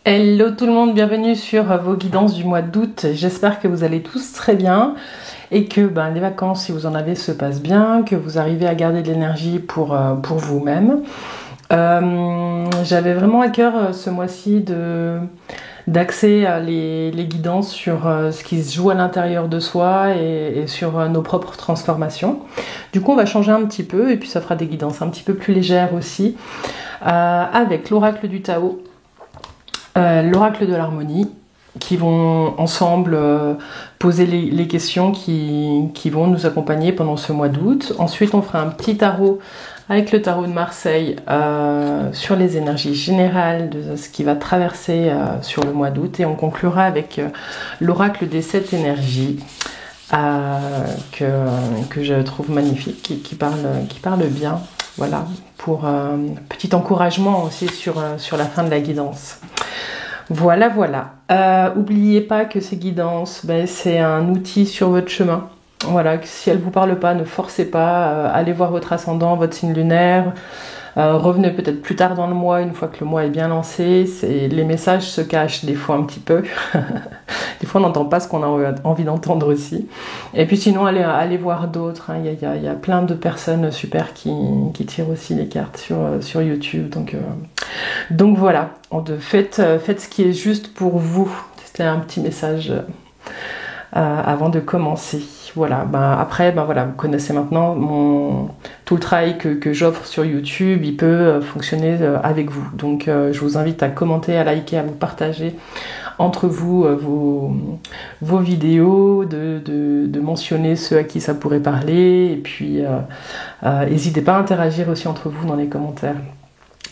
Hello tout le monde, bienvenue sur vos guidances du mois d'août. J'espère que vous allez tous très bien et que les vacances, si vous en avez, se passent bien, que vous arrivez à garder de l'énergie pour vous-même. J'avais vraiment à cœur ce mois-ci d'axer les guidances sur ce qui se joue à l'intérieur de soi et sur nos propres transformations. Du coup, on va changer un petit peu et puis ça fera des guidances un petit peu plus légères aussi avec l'oracle du Tao. L'oracle de l'harmonie, qui vont ensemble poser les questions qui vont nous accompagner pendant ce mois d'août. Ensuite, on fera un petit tarot avec le tarot de Marseille sur les énergies générales de ce qui va traverser sur le mois d'août. Et on conclura avec l'oracle des 7 énergies que je trouve magnifique, qui parle bien. Voilà, pour petit encouragement aussi sur la fin de la guidance. Voilà. Oubliez pas que ces guidances, c'est un outil sur votre chemin. Voilà, si elles ne vous parlent pas, ne forcez pas. Allez voir votre ascendant, votre signe lunaire. Revenez peut-être plus tard dans le mois, une fois que le mois est bien lancé. Les messages se cachent des fois un petit peu. Des fois, on n'entend pas ce qu'on a envie d'entendre aussi. Et puis sinon, allez voir d'autres. Il y a plein de personnes super qui tirent aussi les cartes sur YouTube. Donc voilà, faites ce qui est juste pour vous. C'était un petit message avant de commencer. Voilà, après, vous connaissez maintenant tout le travail que j'offre sur YouTube, il peut fonctionner avec vous. Donc je vous invite à commenter, à liker, à vous partager entre vous vos vidéos, de mentionner ceux à qui ça pourrait parler, et puis n'hésitez pas à interagir aussi entre vous dans les commentaires.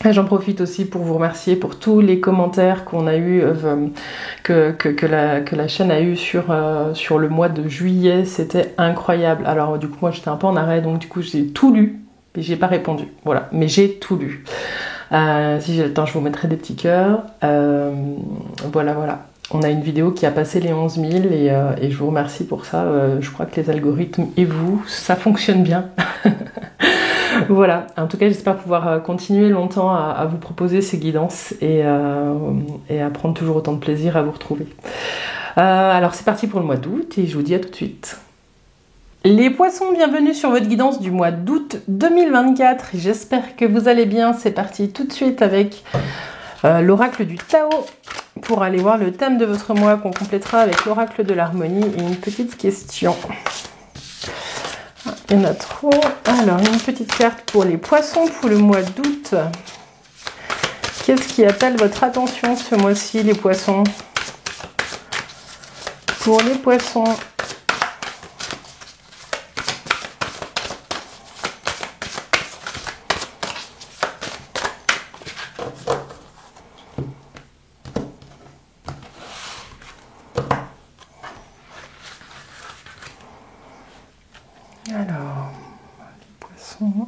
J'en profite aussi pour vous remercier pour tous les commentaires qu'on a eu, que la chaîne a eu sur le mois de juillet. C'était incroyable. Alors du coup, moi j'étais un peu en arrêt, donc du coup j'ai tout lu, mais j'ai pas répondu. Voilà, mais j'ai tout lu. Si j'ai le temps, je vous mettrai des petits cœurs. Voilà. On a une vidéo qui a passé les 11 000 et je vous remercie pour ça. Je crois que les algorithmes et vous, ça fonctionne bien. Voilà, en tout cas j'espère pouvoir continuer longtemps à vous proposer ces guidances et à prendre toujours autant de plaisir à vous retrouver. Alors c'est parti pour le mois d'août et je vous dis à tout de suite. Les poissons, bienvenue sur votre guidance du mois d'août 2024. J'espère que vous allez bien. C'est parti tout de suite avec l'oracle du Tao pour aller voir le thème de votre mois qu'on complétera avec l'oracle de l'harmonie et une petite question. Il y en a trop. Alors, une petite carte pour les poissons pour le mois d'août. Qu'est-ce qui appelle votre attention ce mois-ci, les poissons? Pour les poissons. Alors, les poissons.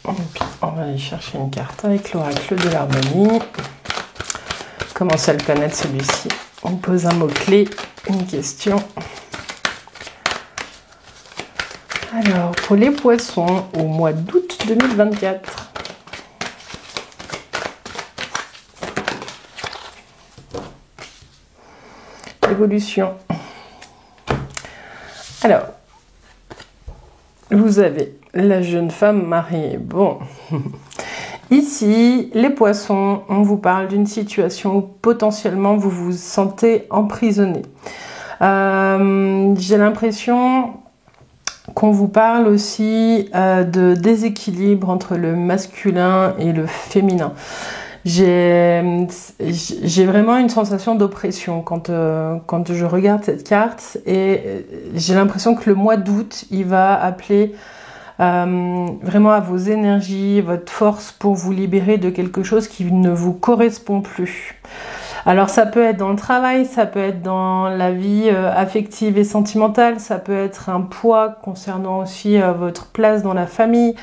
Et puis, on va aller chercher une carte avec l'oracle de l'harmonie. Commencez à le connaître celui-ci. On pose un mot-clé, une question. Alors, pour les poissons, au mois d'août 2024. Évolution. Alors, vous avez la jeune femme mariée. Bon, ici, les poissons, on vous parle d'une situation où potentiellement vous vous sentez emprisonné. J'ai l'impression qu'on vous parle aussi de déséquilibre entre le masculin et le féminin. J'ai vraiment une sensation d'oppression quand je regarde cette carte et j'ai l'impression que le mois d'août, il va appeler vraiment à vos énergies, votre force pour vous libérer de quelque chose qui ne vous correspond plus. Alors ça peut être dans le travail, ça peut être dans la vie affective et sentimentale, ça peut être un poids concernant aussi votre place dans la famille,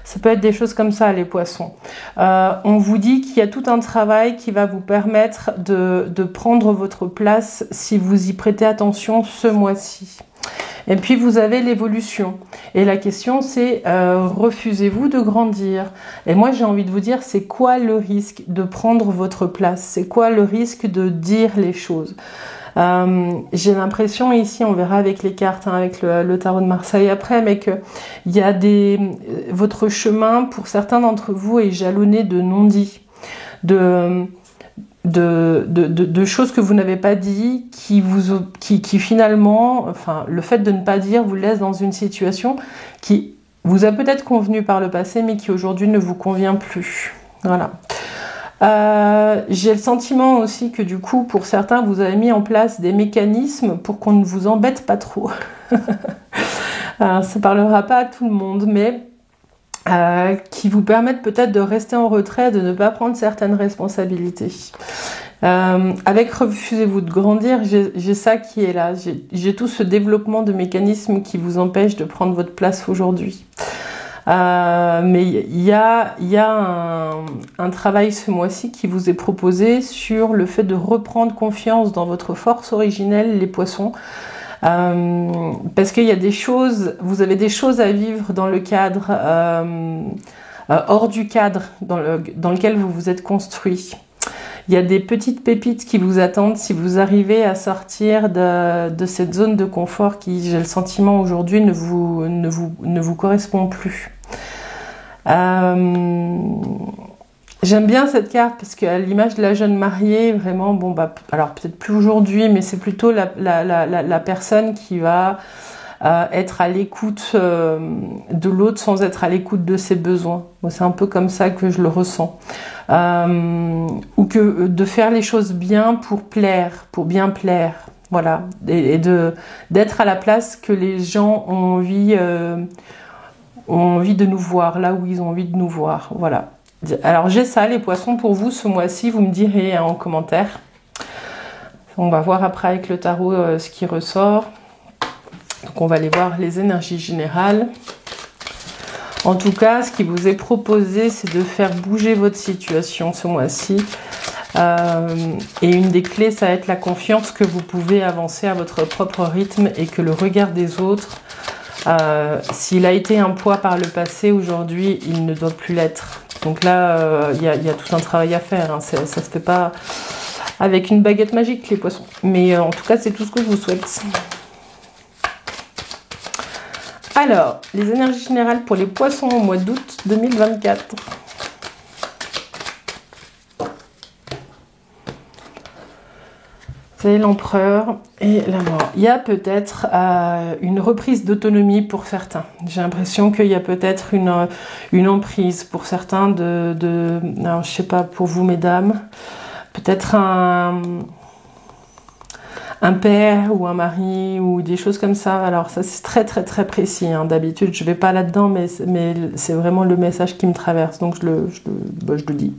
ça peut être des choses comme ça les poissons. On vous dit qu'il y a tout un travail qui va vous permettre de prendre votre place si vous y prêtez attention ce mois-ci. Et puis vous avez l'évolution. Et la question c'est, refusez-vous de grandir? Et moi j'ai envie de vous dire, c'est quoi le risque de prendre votre place? C'est quoi le risque de dire les choses? J'ai l'impression ici, on verra avec les cartes, hein, avec le tarot de Marseille après, mais que il y a votre chemin pour certains d'entre vous est jalonné de non-dits, de choses que vous n'avez pas dit, qui finalement, enfin, le fait de ne pas dire vous laisse dans une situation qui vous a peut-être convenu par le passé, mais qui aujourd'hui ne vous convient plus. Voilà. J'ai le sentiment aussi que du coup, pour certains, vous avez mis en place des mécanismes pour qu'on ne vous embête pas trop. Alors, ça ne parlera pas à tout le monde, mais qui vous permettent peut-être de rester en retrait, de ne pas prendre certaines responsabilités. Avec refusez-vous de grandir, j'ai ça qui est là. J'ai tout ce développement de mécanismes qui vous empêche de prendre votre place aujourd'hui. Mais il y a un travail ce mois-ci qui vous est proposé sur le fait de reprendre confiance dans votre force originelle, les poissons. Parce qu'il y a des choses, vous avez des choses à vivre dans le cadre, hors du cadre dans lequel vous vous êtes construit. Il y a des petites pépites qui vous attendent si vous arrivez à sortir de cette zone de confort qui, j'ai le sentiment aujourd'hui, ne vous correspond plus. J'aime bien cette carte parce qu'à l'image de la jeune mariée, vraiment, bon bah, alors peut-être plus aujourd'hui, mais c'est plutôt la personne qui va être à l'écoute de l'autre sans être à l'écoute de ses besoins. Bon, c'est un peu comme ça que je le ressens. Ou que de faire les choses bien pour plaire, pour bien plaire. Voilà. Et d'être à la place que les gens ont envie de nous voir, là où ils ont envie de nous voir. Voilà. Alors j'ai ça, les poissons, pour vous ce mois-ci, vous me direz en commentaire. On va voir après avec le tarot ce qui ressort. Donc on va aller voir les énergies générales. En tout cas, ce qui vous est proposé, c'est de faire bouger votre situation ce mois-ci. Et une des clés, ça va être la confiance que vous pouvez avancer à votre propre rythme et que le regard des autres, s'il a été un poids par le passé, aujourd'hui, il ne doit plus l'être. Donc là, il y a tout un travail à faire. Hein. Ça se fait pas avec une baguette magique, les poissons. Mais en tout cas, c'est tout ce que je vous souhaite. Alors, les énergies générales pour les poissons au mois d'août 2024. Vous avez l'empereur et la mort. Il y a peut-être une reprise d'autonomie pour certains. J'ai l'impression qu'il y a peut-être une emprise pour certains alors, je sais pas, pour vous, mesdames, peut-être un père ou un mari ou des choses comme ça. Alors ça, c'est très très très précis. Hein. D'habitude, je vais pas là-dedans, mais c'est vraiment le message qui me traverse. Donc je le dis.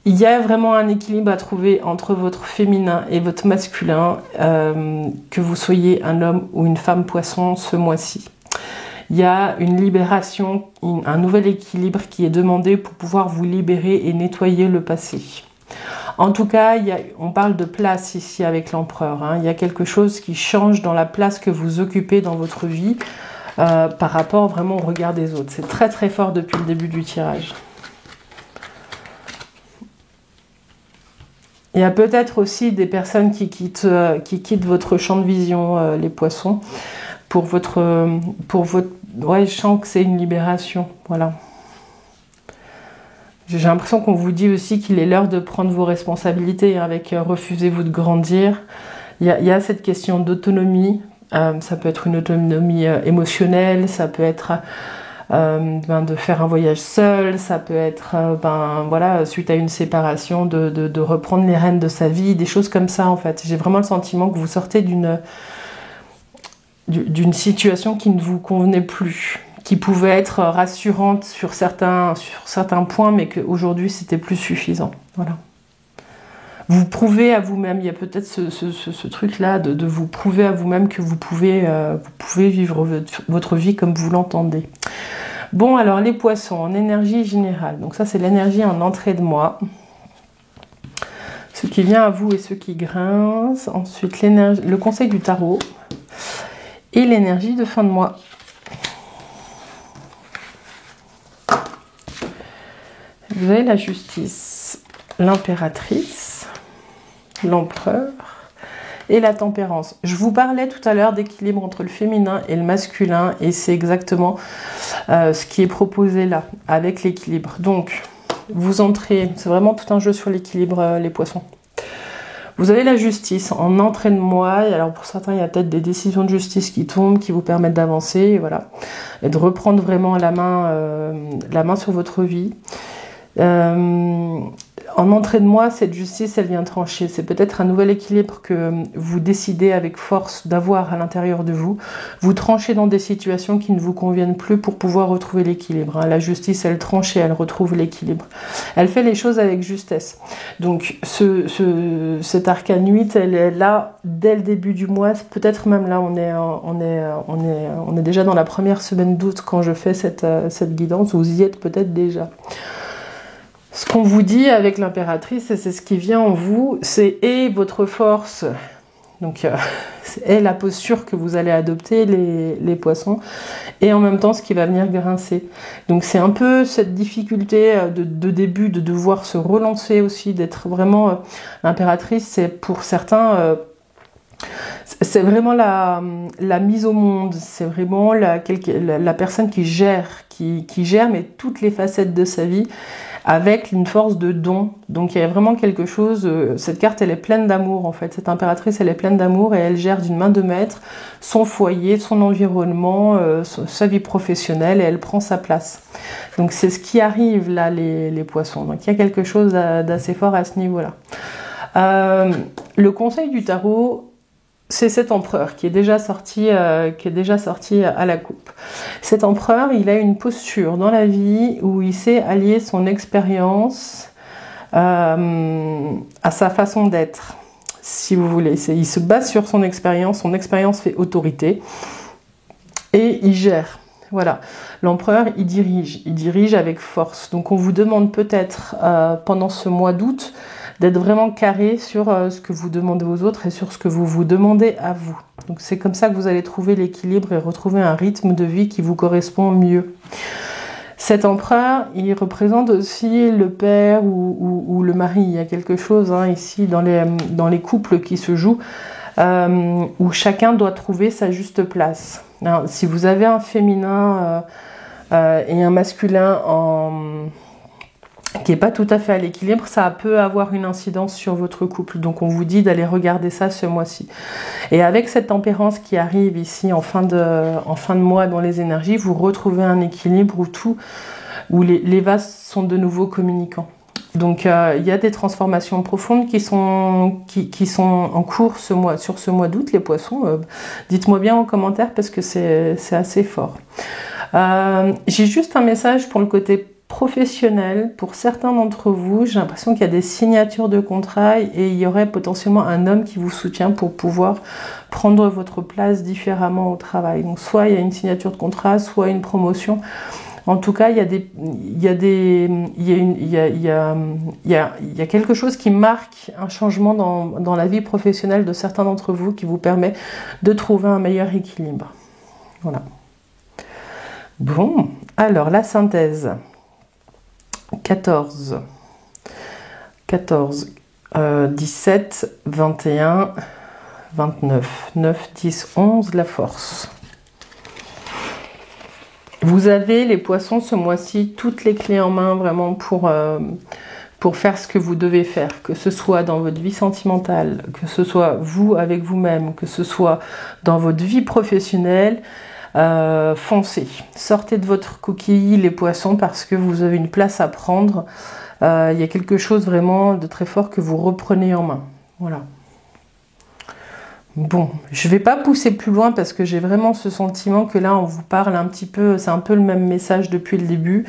Il y a vraiment un équilibre à trouver entre votre féminin et votre masculin, que vous soyez un homme ou une femme poisson ce mois-ci. Il y a une libération, un nouvel équilibre qui est demandé pour pouvoir vous libérer et nettoyer le passé. En tout cas, on parle de place ici avec l'empereur. Hein. Il y a quelque chose qui change dans la place que vous occupez dans votre vie par rapport vraiment au regard des autres. C'est très très fort depuis le début du tirage. Il y a peut-être aussi des personnes qui quittent votre champ de vision, les poissons, pour votre... Ouais, je sens que c'est une libération, voilà. J'ai l'impression qu'on vous dit aussi qu'il est l'heure de prendre vos responsabilités, hein, avec refusez-vous de grandir. Il y a cette question d'autonomie, ça peut être une autonomie émotionnelle, ça peut être... de faire un voyage seul, ça peut être voilà, suite à une séparation, de reprendre les rênes de sa vie, des choses comme ça en fait. J'ai vraiment le sentiment que vous sortez d'une situation qui ne vous convenait plus, qui pouvait être rassurante sur certains points, mais qu'aujourd'hui c'était plus suffisant. Voilà. Vous prouvez à vous-même, il y a peut-être ce truc-là de vous prouver à vous-même que vous pouvez vivre votre vie comme vous l'entendez. Bon, alors les poissons en énergie générale. Donc ça, c'est l'énergie en entrée de mois. ce qui vient à vous et ce qui grince. Ensuite, l'énergie, le conseil du tarot et l'énergie de fin de mois. Vous avez la justice, l'impératrice, l'empereur et la tempérance. Je vous parlais tout à l'heure d'équilibre entre le féminin et le masculin et c'est exactement ce qui est proposé là, avec l'équilibre. Donc, vous entrez, c'est vraiment tout un jeu sur l'équilibre, les poissons. Vous avez la justice en entrée de mois, et alors pour certains, il y a peut-être des décisions de justice qui tombent, qui vous permettent d'avancer, et voilà, et de reprendre vraiment la main sur votre vie. En entrée de mois, cette justice, elle vient trancher. C'est peut-être un nouvel équilibre que vous décidez avec force d'avoir à l'intérieur de vous. Vous tranchez dans des situations qui ne vous conviennent plus pour pouvoir retrouver l'équilibre. La justice, elle tranche et elle retrouve l'équilibre. Elle fait les choses avec justesse. Donc, cet arcane 8, elle est là dès le début du mois. Peut-être même là, on est déjà dans la première semaine d'août quand je fais cette guidance. Vous y êtes peut-être déjà. Ce qu'on vous dit avec l'impératrice, et c'est ce qui vient en vous, c'est et votre force, donc et la posture que vous allez adopter, les poissons, et en même temps ce qui va venir grincer. Donc c'est un peu cette difficulté de début, de devoir se relancer aussi, d'être vraiment l'impératrice, c'est pour certains... c'est vraiment la mise au monde, c'est vraiment la personne qui gère, mais toutes les facettes de sa vie, avec une force de don. Donc il y a vraiment quelque chose, cette carte elle est pleine d'amour en fait, cette impératrice elle est pleine d'amour et elle gère d'une main de maître son foyer, son environnement, sa vie professionnelle et elle prend sa place. Donc c'est ce qui arrive là les poissons, donc il y a quelque chose d'assez fort à ce niveau-là. Le conseil du tarot, c'est cet empereur qui est déjà sorti à la coupe. Cet empereur, il a une posture dans la vie où il sait allier son expérience à sa façon d'être, si vous voulez. Il se base sur son expérience fait autorité et il gère. Voilà, l'empereur, il dirige avec force. Donc on vous demande peut-être pendant ce mois d'août d'être vraiment carré sur ce que vous demandez aux autres et sur ce que vous vous demandez à vous. Donc c'est comme ça que vous allez trouver l'équilibre et retrouver un rythme de vie qui vous correspond mieux. Cet empereur, il représente aussi le père ou le mari. Il y a quelque chose ici dans les couples qui se jouent où chacun doit trouver sa juste place. Alors, si vous avez un féminin et un masculin qui n'est pas tout à fait à l'équilibre, ça peut avoir une incidence sur votre couple. Donc on vous dit d'aller regarder ça ce mois-ci. Et avec cette tempérance qui arrive ici en fin de mois dans les énergies, vous retrouvez un équilibre où les vases sont de nouveau communicants. Donc il y a des transformations profondes qui sont en cours sur ce mois d'août, les poissons. Dites-moi bien en commentaire parce que c'est assez fort. J'ai juste un message pour le côté professionnel. Pour certains d'entre vous, j'ai l'impression qu'il y a des signatures de contrat et il y aurait potentiellement un homme qui vous soutient pour pouvoir prendre votre place différemment au travail. Donc soit il y a une signature de contrat, soit une promotion. En tout cas, il y a quelque chose qui marque un changement dans la vie professionnelle de certains d'entre vous qui vous permet de trouver un meilleur équilibre. Voilà. Bon, alors la synthèse. 14, 17, 21, 29, 9, 10, 11, la force. Vous avez les poissons ce mois-ci, toutes les clés en main vraiment pour faire ce que vous devez faire, que ce soit dans votre vie sentimentale, que ce soit vous avec vous-même, que ce soit dans votre vie professionnelle. Foncez, sortez de votre coquille les poissons parce que vous avez une place à prendre. Il y a quelque chose vraiment de très fort que vous reprenez en main. Voilà. Bon, je vais pas pousser plus loin parce que j'ai vraiment ce sentiment que là on vous parle un petit peu, c'est un peu le même message depuis le début.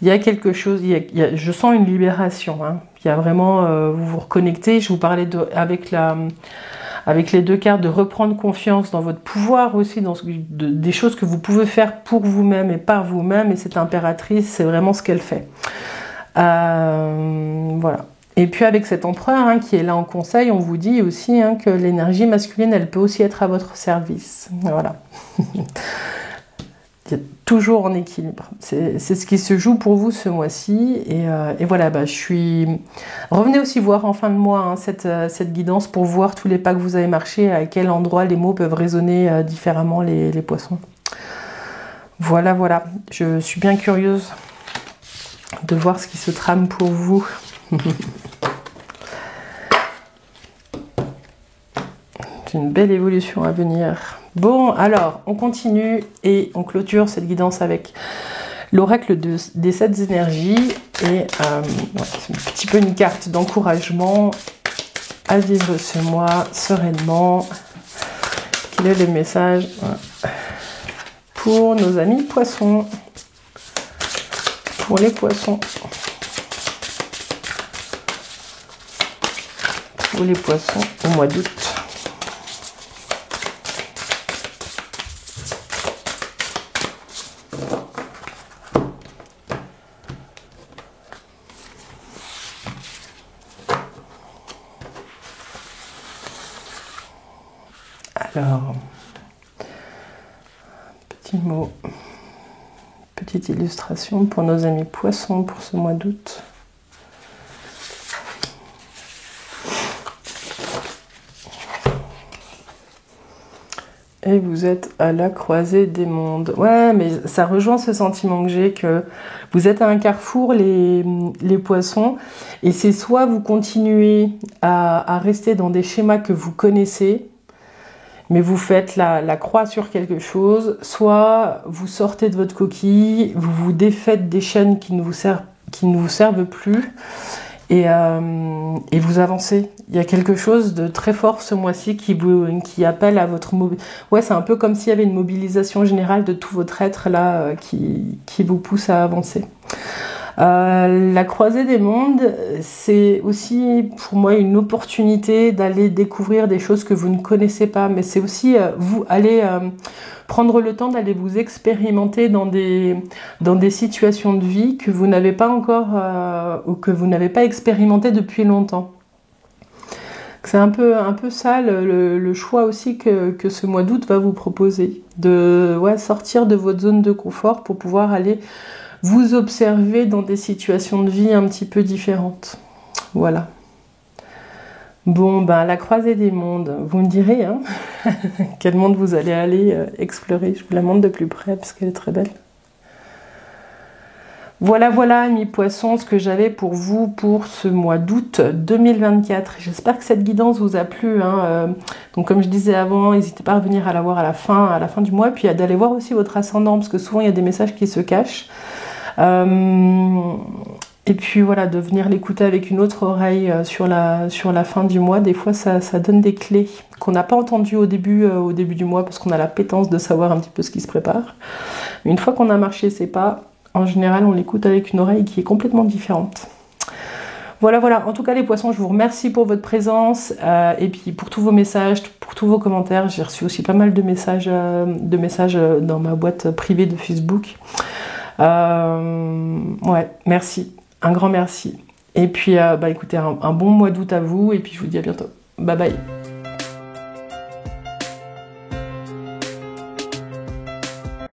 Il y a quelque chose, je sens une libération. Il y a vraiment, vous vous reconnectez. Je vous parlais avec les deux cartes, de reprendre confiance dans votre pouvoir aussi, des choses que vous pouvez faire pour vous-même et par vous-même. Et cette impératrice, c'est vraiment ce qu'elle fait. Voilà. Et puis avec cet empereur hein, qui est là en conseil, on vous dit aussi hein, que l'énergie masculine, elle peut aussi être à votre service. Voilà. Toujours en équilibre. C'est ce qui se joue pour vous ce mois-ci. Et voilà, bah, revenez aussi voir en fin de mois hein, cette guidance pour voir tous les pas que vous avez marchés, à quel endroit les mots peuvent résonner différemment les poissons. Voilà, voilà. Je suis bien curieuse de voir ce qui se trame pour vous. C'est une belle évolution à venir. Bon, alors, on continue et on clôture cette guidance avec l'oracle des 7 énergies. Et c'est un petit peu une carte d'encouragement à vivre ce mois sereinement. Quel est le message pour nos amis poissons? Pour les poissons. Pour les poissons au mois d'août. Alors, petit mot, petite illustration pour nos amis poissons pour ce mois d'août. Et vous êtes à la croisée des mondes. Ouais, mais ça rejoint ce sentiment que j'ai, que vous êtes à un carrefour, les poissons, et c'est soit vous continuez à rester dans des schémas que vous connaissez, mais vous faites la croix sur quelque chose, soit vous sortez de votre coquille, vous vous défaites des chaînes qui ne vous servent plus, et vous avancez. Il y a quelque chose de très fort ce mois-ci qui appelle à votre mobilisation. Ouais, c'est un peu comme s'il y avait une mobilisation générale de tout votre être là qui vous pousse à avancer. La croisée des mondes, c'est aussi pour moi une opportunité d'aller découvrir des choses que vous ne connaissez pas, mais c'est aussi vous aller prendre le temps d'aller vous expérimenter dans des situations de vie que vous n'avez pas encore ou que vous n'avez pas expérimenté depuis longtemps. C'est un peu ça le choix aussi que ce mois d'août va vous proposer, de sortir de votre zone de confort pour pouvoir aller vous observer dans des situations de vie un petit peu différentes. Voilà. Bon, ben, la croisée des mondes, vous me direz, hein, quel monde vous allez aller explorer. Je vous la montre de plus près parce qu'elle est très belle. Voilà, voilà, amis poissons, ce que j'avais pour vous pour ce mois d'août 2024. J'espère que cette guidance vous a plu. Hein. Donc, comme je disais avant, n'hésitez pas à revenir à la voir à la fin du mois, puis d'aller voir aussi votre ascendant, parce que souvent, il y a des messages qui se cachent. Et puis voilà, de venir l'écouter avec une autre oreille sur la fin du mois. Des fois, ça donne des clés qu'on n'a pas entendues au début du mois, parce qu'on a la pétence de savoir un petit peu ce qui se prépare. Mais une fois qu'on a marché ces pas, en général, on l'écoute avec une oreille qui est complètement différente. Voilà, voilà. En tout cas, les poissons, je vous remercie pour votre présence et puis pour tous vos messages, pour tous vos commentaires. J'ai reçu aussi pas mal de messages dans ma boîte privée de Facebook. Ouais, merci. Un grand merci. Et puis, écoutez, un bon mois d'août à vous et puis je vous dis à bientôt. Bye bye.